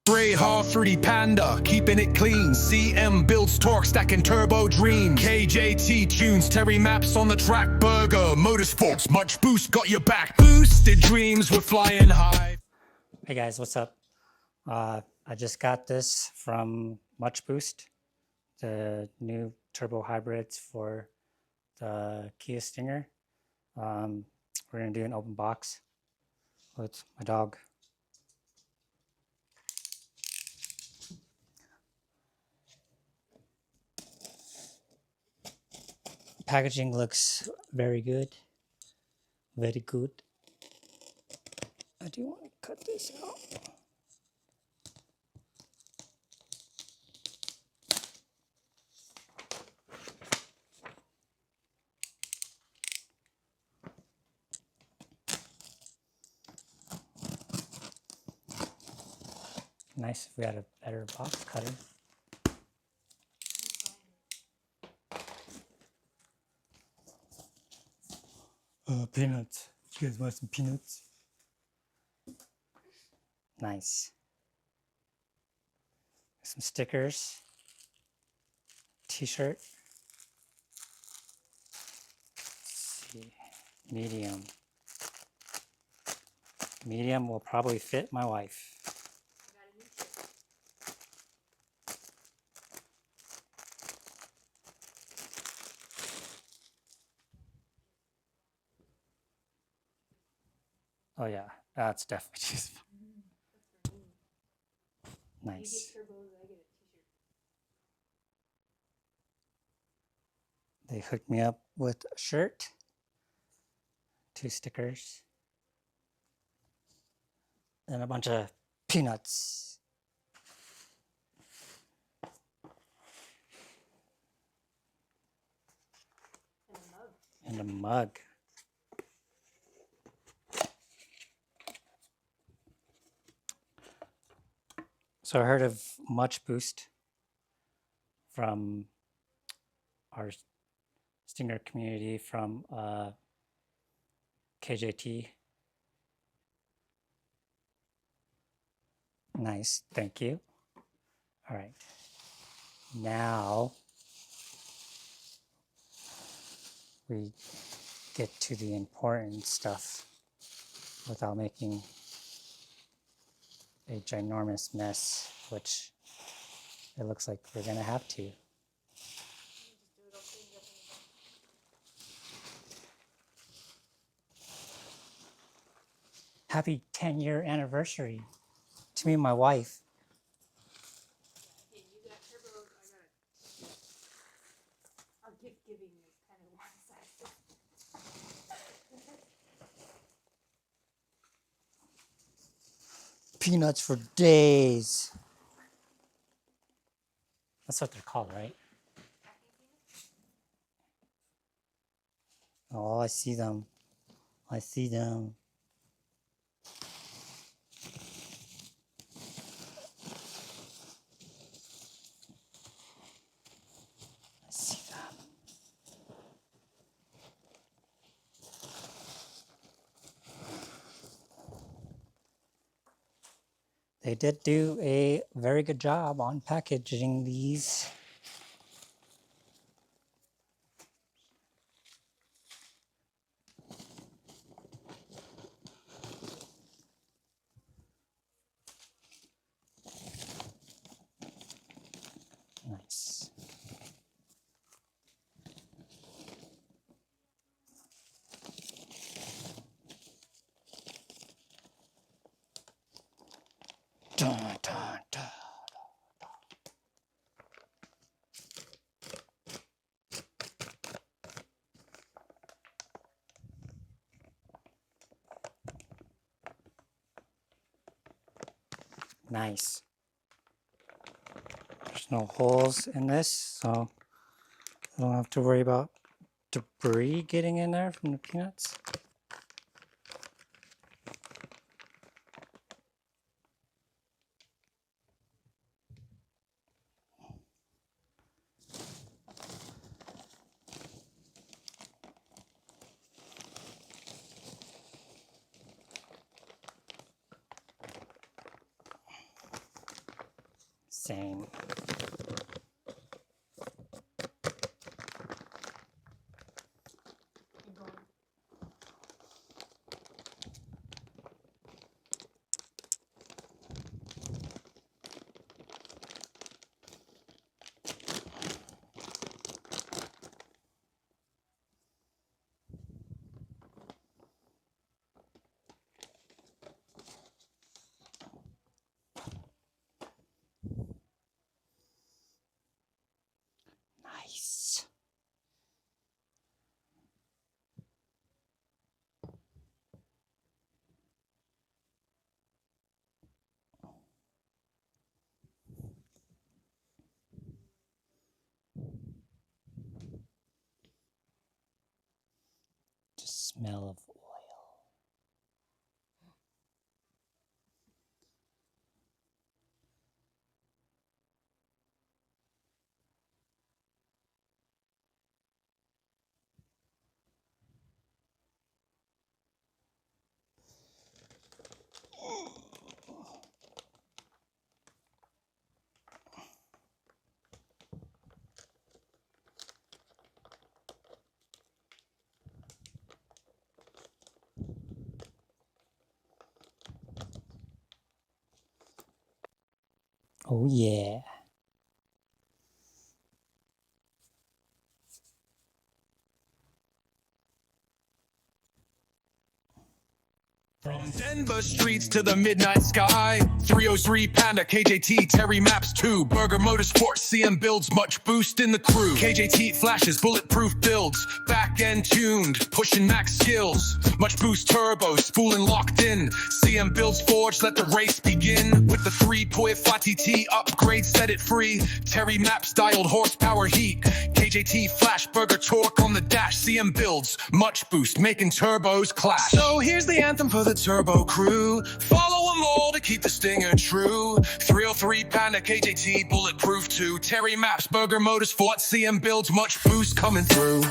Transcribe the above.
Ray Hall, Fruity Panda, keeping it clean. CM builds torque, stacking turbo dream. KJT tunes, Terry Maps on the track. Burger, Motorsports, much boost, got your back. Boosted dreams, we're flying high. Hey guys, what's up? I just got this from Much Boost, the new turbo hybrids for the Kia Stinger. We're gonna do an open box with my dog. Packaging looks very good. Very good. I do want to cut this out. Nice if we had a better box cutter. Peanuts. You guys want some peanuts? Nice. Some stickers. T-shirt. Let's see. Medium. Medium will probably fit my wife. Oh yeah, that's definitely just nice. They hooked me up with a shirt, 2 stickers, and a bunch of peanuts. And a mug. So I heard of Much Boost from our Stinger community from KJT. Nice, thank you. All right, now we get to the important stuff without making a ginormous mess, which it looks like we're gonna have to. Happy 10-year anniversary to me and my wife. Yeah, you got turbo, our gift giving is kind of one-sided. Peanuts for days. That's what they're called, right? Oh, I see them. I see them. I see them. They did do a very good job on packaging these. Nice. Dun, dun, dun. Nice. There's no holes in this, so I don't have to worry about debris getting in there from the peanuts. insane. Nice. The smell of oil. Oh yeah. From Denver streets to the midnight sky, 303 Panda, KJT, Terry Maps 2, Burger Motorsports, CM builds, much boost in the crew. KJT flashes, bulletproof builds, back end tuned, pushing max skills. Much boost turbo, spooling locked in. CM builds forged, let the race begin. With the 3.5 TT upgrade, set it free. Terry Maps dialed horsepower heat. KJT flash, burger torque on the dash. CM builds, much boost, making turbos clash. So here's the anthem for the turbo crew. Follow them all to keep the stinger true. 303 Panda, KJT, bulletproof 2. Terry Maps, Burger Motorsports, CM builds, much boost coming through.